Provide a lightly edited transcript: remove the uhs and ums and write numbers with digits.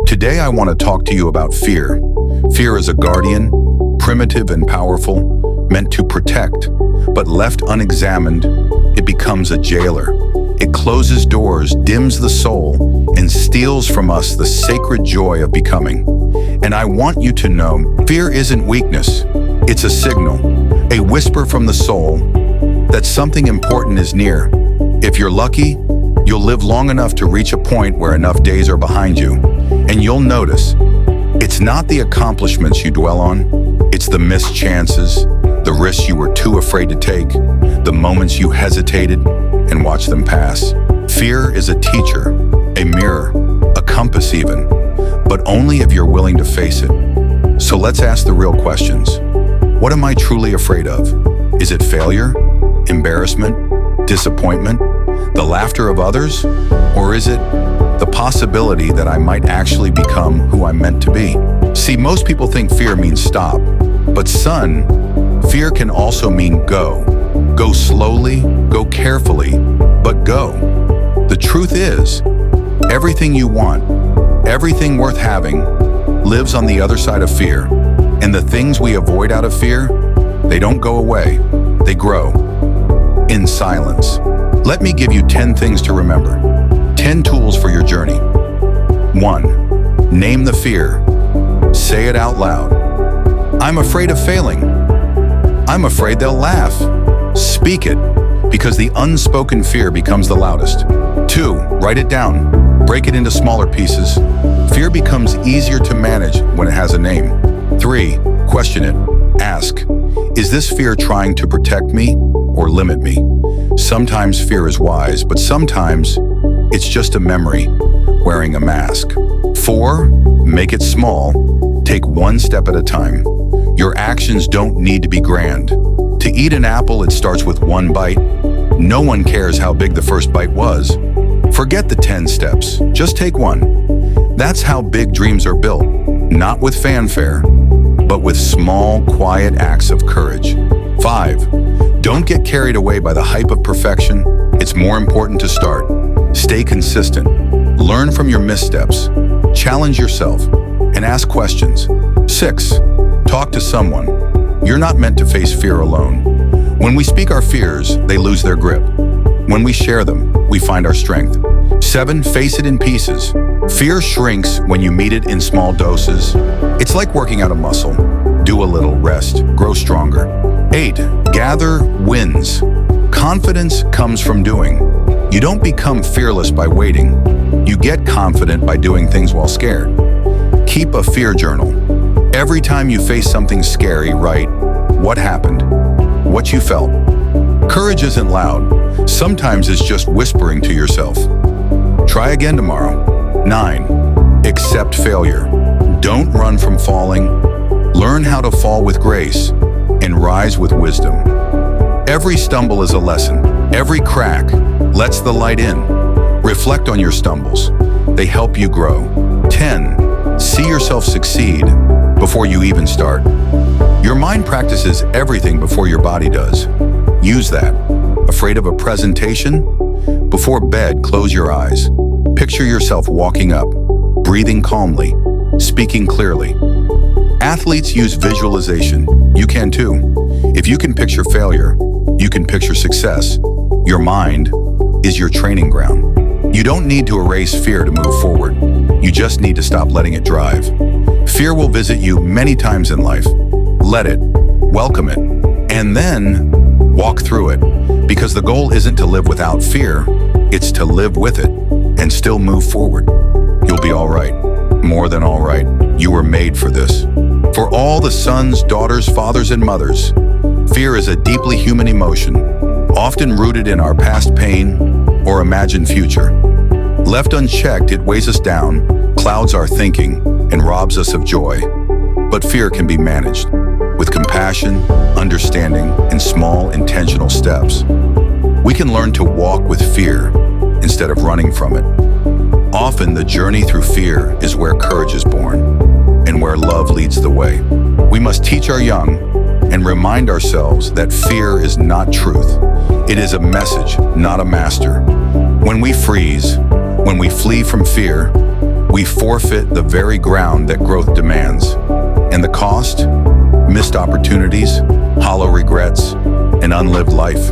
Today I want to talk to you about fear. Fear is a guardian, primitive and powerful, meant to protect, but left unexamined, it becomes a jailer. It closes doors, dims the soul, and steals from us the sacred joy of becoming. And I want you to know, fear isn't weakness. It's a signal, a whisper from the soul that something important is near. If you're lucky, you'll live long enough to reach a point where enough days are behind you, and you'll notice it's not the accomplishments you dwell on, it's the missed chances, the risks you were too afraid to take, the moments you hesitated and watched them pass. Fear is a teacher, a mirror, a compass even, but only if you're willing to face it. So let's ask the real questions. What am I truly afraid of? Is it failure, embarrassment, disappointment, the laughter of others? Or is it the possibility that I might actually become who I'm meant to be? See, most people think fear means stop, but son, fear can also mean go. Go slowly, go carefully, but go. The truth is, everything you want, everything worth having, lives on the other side of fear. And the things we avoid out of fear, they don't go away, they grow. In silence. Let me give you 10 things to remember. 10 tools for your journey. 1. Name the fear. Say it out loud. I'm afraid of failing. I'm afraid they'll laugh. Speak it, because the unspoken fear becomes the loudest. 2. Write it down. Break it into smaller pieces. Fear becomes easier to manage when it has a name. 3. Question it. Ask, is this fear trying to protect me or limit me? Sometimes fear is wise, but sometimes it's just a memory wearing a mask. 4. Make it small. Take one step at a time. Your actions don't need to be grand. To eat an apple, it starts with one bite. No one cares how big the first bite was. Forget the 10 steps. Just take one. That's how big dreams are built. Not with fanfare, but with small, quiet acts of courage. 5. Don't get carried away by the hype of perfection. It's more important to start. Stay consistent. Learn from your missteps. Challenge yourself and ask questions. 6. Talk to someone. You're not meant to face fear alone. When we speak our fears, they lose their grip. When we share them, we find our strength. 7. Face it in pieces. Fear shrinks when you meet it in small doses. It's like working out a muscle. Do a little, rest, grow stronger. 8. Gather wins. Confidence comes from doing. You don't become fearless by waiting. You get confident by doing things while scared. Keep a fear journal. Every time you face something scary, write what happened, what you felt. Courage isn't loud. Sometimes it's just whispering to yourself. Try again tomorrow. 9. Accept failure. Don't run from falling. Learn how to fall with grace and rise with wisdom. Every stumble is a lesson. Every crack lets the light in. Reflect on your stumbles. They help you grow. 10. See yourself succeed before you even start. Your mind practices everything before your body does. Use that. Afraid of a presentation? Before bed, close your eyes. Picture yourself walking up, breathing calmly, speaking clearly. Athletes use visualization. You can too. If you can picture failure, you can picture success. Your mind is your training ground. You don't need to erase fear to move forward. You just need to stop letting it drive. Fear will visit you many times in life. Let it, welcome it, and then walk through it. Because the goal isn't to live without fear, it's to live with it and still move forward. You'll be all right, more than all right. You were made for this. For all the sons, daughters, fathers, and mothers, fear is a deeply human emotion, often rooted in our past pain or imagined future. Left unchecked, it weighs us down, clouds our thinking, and robs us of joy. But fear can be managed with compassion, understanding, and small intentional steps. We can learn to walk with fear instead of running from it. Often the journey through fear is where courage is born and where love leads the way. We must teach our young and remind ourselves that fear is not truth. It is a message, not a master. When we freeze, when we flee from fear, we forfeit the very ground that growth demands. And the cost? Missed opportunities, hollow regrets, and unlived life.